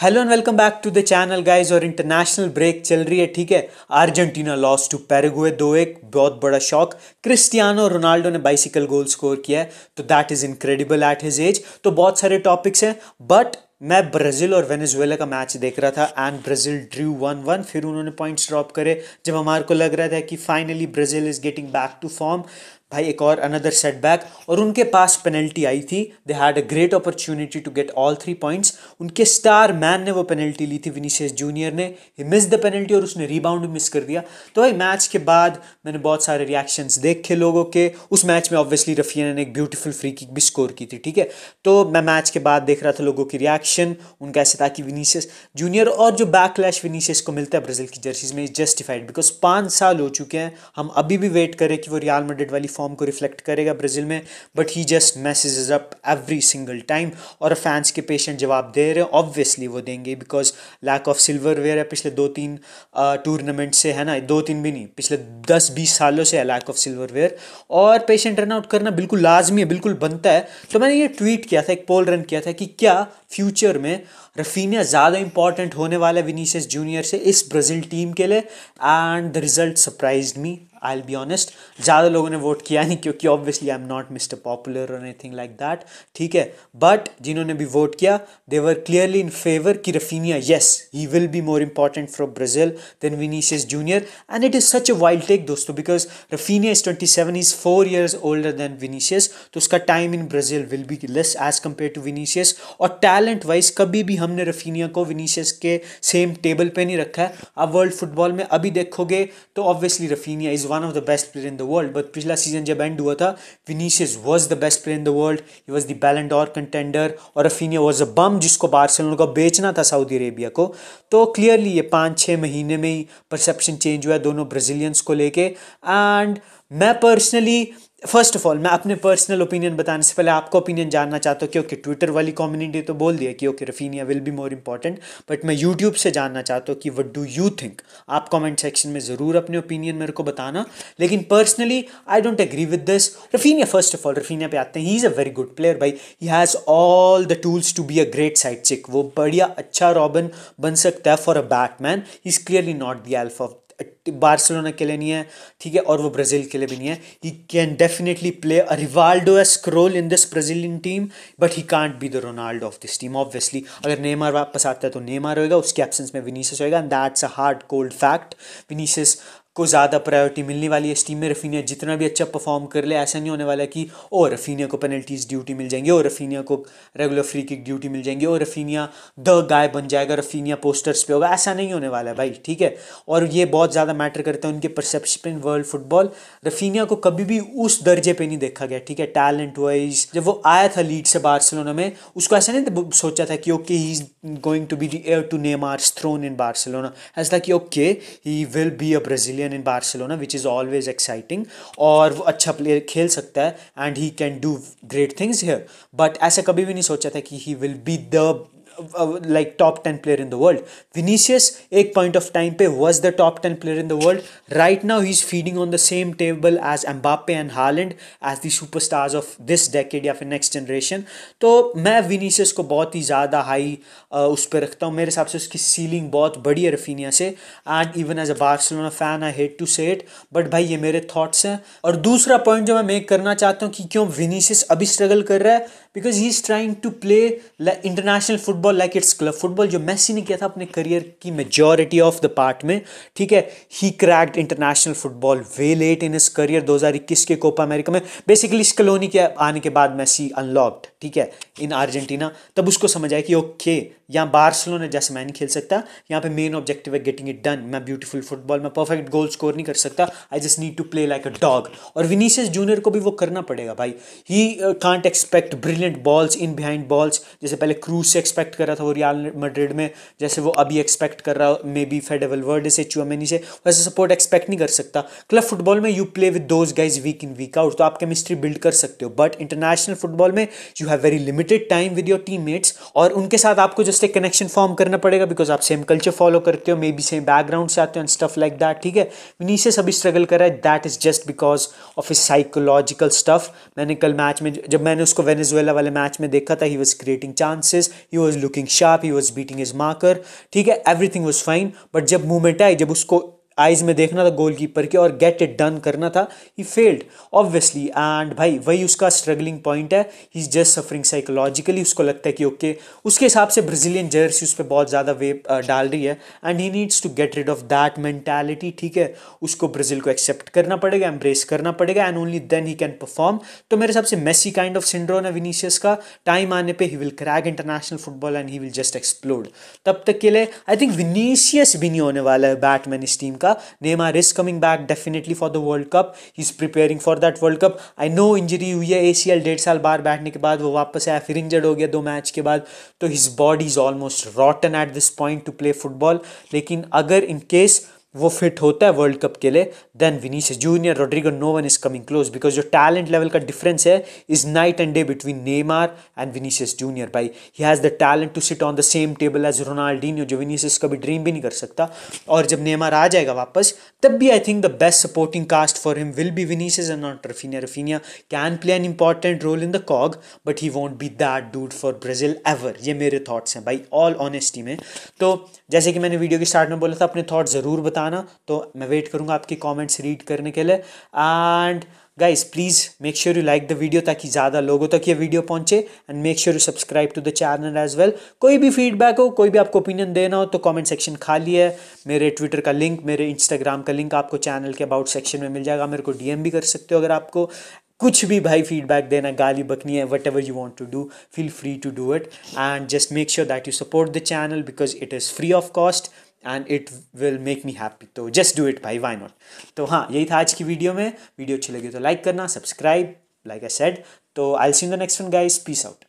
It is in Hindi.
Hello and welcome back to the channel guys. और इंटरनेशनल ब्रेक चल रही है, ठीक है। अर्जेंटीना लॉस टू पैराग्वे 2-1, बहुत बड़ा शॉक। क्रिस्टियानो रोनाल्डो ने बाइसिकल गोल स्कोर किया है, तो that is incredible at his age. तो बहुत सारे टॉपिक्स हैं, बट मैं ब्राज़ील और वेनेजुएला का मैच देख रहा था एंड ब्राज़ील ड्रू 1-1। फिर उन्होंने पॉइंट्स ड्रॉप करे जब हमारे को लग रहा था कि finally Brazil is getting back to form. भाई एक और अनदर सेटबैक, और उनके पास पेनल्टी आई थी। They had a great opportunity to get all 3 points. उनके स्टार मैन ने वो पेनल्टी ली थी, विनीसियस जूनियर ने। ही मिस द पेनल्टी और उसने रिबाउंड भी मिस कर दिया। तो भाई मैच के बाद मैंने बहुत सारे रिएक्शंस देखे लोगों के। उस मैच में ऑब्वियसली रफीना ने एक ब्यूटीफुल फ्री किक भी स्कोर की थी, ठीक है। तो मैं मैच के बाद देख रहा था लोगों की रिएक्शन। उनका ऐसा था कि विनीसियस जूनियर और जो बैकलैश विनीसियस को मिलता है ब्राजील की जर्सीज में इज जस्टिफाइड, बिकॉज 5 साल हो चुके हैं। हम अभी भी वेट करें कि वो रियल मैड्रिड वाली फॉर्म को रिफ्लेक्ट करेगा ब्राजील में, but he just message up every single time. और फैंस के पेशेंट जवाब दे रहे हैं, ऑब्वियसली वो देंगे, बिकॉज लैक ऑफ सिल्वरवेयर है पिछले 2-3 टूर्नामेंट से, है ना। 2-3 भी नहीं, पिछले 10-20 सालों से है लैक ऑफ सिल्वरवेयर। और पेशेंट रन आउट करना बिल्कुल लाजमी है, बिल्कुल बनता है। तो मैंने ये ट्वीट किया था, एक पोल रन किया था कि क्या फ्यूचर में रफीनिया ज़्यादा इंपॉर्टेंट होने वाला है विनीसियस जूनियर से इस ब्राज़ील टीम के लिए। And the result surprised me, I will be honest. ज़्यादा लोगों ने वोट किया नहीं, क्योंकि obviously I am not mister popular और एनीथिंग लाइक दैट, ठीक है। बट जिन्होंने भी वोट किया they were clearly in favour कि Raphinha, yes, he will be more important for Brazil than Vinicius Junior. And it is such a wild take दोस्तों, because Raphinha is 27, is 4 years older than Vinicius. तो उसका time in Brazil will be less as compare to Vinicius. और टैलेंट वाइज कभी भी हमने रफीनिया को विनीसियस के सेम टेबल पे नहीं रखा है। अब वर्ल्ड फुटबॉल में अभी देखोगे तो obviously Raphinha is one of the best player in the world, but पिछला सीजन जब एंड हुआ था Vinicius was the best player in the world. He was the बैलन डॉर कंटेंडर, और रफीनिया वाज अ बम जिसको बार्सिलोना को बेचना था सऊदी अरेबिया को। तो क्लियरली ये 5-6 महीने में ही परसेप्शन चेंज हुआ है दोनों ब्राज़ीलियंस को लेके। एंड मैं पर्सनली, फर्स्ट ऑफ ऑल मैं अपने पर्सनल ओपिनियन बताने से पहले आपका ओपिनियन जानना चाहता हूँ, क्योंकि ट्विटर वाली कम्युनिटी तो बोल दिया कि okay Raphinha will be more important, but मैं यूट्यूब से जानना चाहता हूँ कि व्हाट डू यू थिंक। आप कमेंट सेक्शन में ज़रूर अपने ओपिनियन मेरे को बताना, लेकिन personally I don't agree with this. Raphinha, first of all Raphinha पे आते हैं, he is a very good player भाई। He has all the tools to be a great side chick. वो बढ़िया अच्छा रॉबिन बन सकता है for a Batman. He is clearly not the alpha, Barcelona के लिए नहीं है, ठीक है, और वो ब्राज़ील के लिए भी नहीं है। He can definitely play a Rivaldoesque role in this Brazilian team, but he can't be the Ronaldo of this team obviously. अगर नेमार वापस आता है तो नेमार होएगा, उसके एब्सेंस में विनीसियस होएगा, and that's a hard cold fact. Vinicius को ज़्यादा प्रायोरिटी मिलने वाली है इस टीम में। रफीनिया जितना भी अच्छा परफॉर्म कर ले, ऐसा नहीं होने वाला कि ओ रफीनिया को पेनल्टीज ड्यूटी मिल जाएंगी, और रफीनिया को रेगुलर फ्री किक ड्यूटी मिल जाएंगी, और रफीनिया द गाय बन जाएगा, रफीनिया पोस्टर्स पे होगा। ऐसा नहीं होने वाला है भाई, ठीक है। और ये बहुत ज़्यादा मैटर करता है उनके perception in world football. Raphinha को कभी भी उस दर्जे पे नहीं देखा गया, ठीक है, टैलेंट वाइज। जब वो आया था लीड से बार्सिलोना में, उसको ऐसा नहीं सोचा था कि okay he is going to be the heir to Neymar's throne in Barcelona. ऐसा था कि okay he will be a Brazilian in Barcelona, which is always exciting. और वो अच्छा प्लेयर खेल सकता है and he can do great things here. But ऐसा कभी भी नहीं सोचा था कि he will be the like top 10 player in the world. Vinicius एक point of time पे was the top 10 player in the world. Right now he's feeding on the same table as Mbappe and Haaland as the superstars of this decade या फिर next generation. तो मैं Vinicius को बहुत ही ज़्यादा हाई उस पर रखता हूँ। मेरे हिसाब से उसकी सीलिंग बहुत बड़ी है रफीनिया से। And even as a Barcelona fan I hate to say it, but भाई ये मेरे थॉट्स हैं। और दूसरा पॉइंट जो मैं मेक करना चाहता हूँ कि क्यों विनीसियस अभी स्ट्रगल कर रहा है, because he is trying to play international football like it's club football, जो मेसी ने किया था अपने करियर की मेजॉरिटी ऑफ द पार्ट में, ठीक है। He cracked international football way late in his career 2021 के कोपा अमेरिका में। बेसिकली स्कलोनी के आने के बाद मेसी अनलॉक्ड, ठीक है, इन अर्जेंटीना। तब उसको समझ आया कि ओके यहाँ बार्सिलोना जैसे मैं नहीं खेल सकता, यहाँ पे मेन ऑब्जेक्टिव है गेटिंग इट डन। मैं ब्यूटीफुल फुटबॉल में परफेक्ट गोल स्कोर नहीं कर सकता, I just need to play like a dog. और विनीसियस जूनियर को भी वो करना पड़ेगा भाई। He can't expect brilliant balls in behind balls, जैसे पहले क्रूज से एक्सपेक्ट कर रहा था वो रियल मैड्रिड में, जैसे वो अभी एक्सपेक्ट कर रहा मे बी फेड वैल्वर्डे से, चुआमेनी से, वैसे सपोर्ट एक्सपेक्ट नहीं कर सकता। क्लब फुटबॉल में you play with those guys week in week out, तो आप केमिस्ट्री बिल्ड कर सकते हो, बट इंटरनेशनल फुटबॉल में you have very limited time with your teammates, और उनके साथ आपको जस्ट एक कनेक्शन फॉर्म करना पड़ेगा, बिकॉज आप सेम कल्चर फॉलो करते हो, मे बी सेम बैकग्राउंड से आते हो एंड स्टफ लाइक दैट, ठीक है। विनीसियस अभी स्ट्रगल कर रहा है, that is just because of his psychological stuff. मैंने कल मैच में जब मैंने उसको वेनेजुएला वेनेजुएला वाले मैच में देखा था, he was creating chances, he was looking sharp, he was beating his marker, ठीक है, एवरीथिंग वॉज फाइन। बट जब मूवमेंट आई, जब उसको आइज में देखना था गोलकीपर के और गेट इट डन करना था, ही फेल्ड ऑब्वियसली। एंड भाई वही उसका स्ट्रगलिंग पॉइंट है, he is just suffering psychologically. उसको लगता है कि ओके, उसके हिसाब से ब्राजीलियन जर्सी उस पर बहुत ज़्यादा वेव डाल रही है, and he needs to get rid of that mentality, ठीक है। उसको ब्राज़ील को एक्सेप्ट करना पड़ेगा, एम्ब्रेस करना पड़ेगा, and only then he can perform. तो मेरे हिसाब से मेसी काइंड ऑफ सिंड्रोम है विनीसियस का, टाइम आने पे he will crack international football and he will just explode. तब तक के लिए आई थिंक विनीसियस भी नहीं होने वाला है बैटमैन इस टीम का। Neymar is coming back definitely for the world cup, he is preparing for that world cup. I know injury हुई है, एसीएल 1.5 साल बाहर बैठने के बाद वो वापस आया, फिर इंजर्ड हो गया 2 मैच के बाद, तो his body is almost रॉटन at this point two play football. लेकिन अगर इन केस वो फिट होता है वर्ल्ड कप के लिए, then Vinicius Junior, Rodrygo, no one is coming close, because जो टैलेंट लेवल का डिफरेंस है is night and day between Neymar and Vinicius Junior. भाई he has the talent to sit on the same table as Ronaldinho, जो विनीसियस कभी ड्रीम भी नहीं कर सकता। और जब नेमार आ जाएगा वापस, तब भी I think the best supporting cast for him will be Vinicius and not Raphinha. Raphinha can play an important role in the cog, but he won't be that dude for Brazil ever. ये मेरे थॉट्स हैं भाई, ऑल ऑनेस्टी में। तो जैसे कि मैंने वीडियो के स्टार्ट में बोला था, अपने थॉट ज़रूर बताना, तो मैं वेट करूंगा आपके कमेंट्स रीड करने के लिए। And guys please make sure you like the video, ताकि ज़्यादा लोगों तक ये वीडियो पहुंचे, and make sure you subscribe to the channel as well. कोई भी फीडबैक हो, कोई भी आपको ओपिनियन देना हो, तो कमेंट सेक्शन खाली है। मेरे ट्विटर का लिंक, मेरे इंस्टाग्राम का लिंक आपको चैनल के अबाउट सेक्शन में मिल जाएगा। मेरे को डीएम भी कर सकते हो अगर आपको कुछ भी भाई फीडबैक देना, गाली बकनी है, whatever you want to do, feel free to do it. And just make sure that you support the channel, because it is free of cost and it will make me happy. तो जस्ट डू इट भाई, वाई नॉट। तो हाँ, यही था आज की वीडियो में। वीडियो अच्छी लगी तो लाइक करना, सब्सक्राइब, लाइक आई सेड। तो I will see in the next one guys, peace out.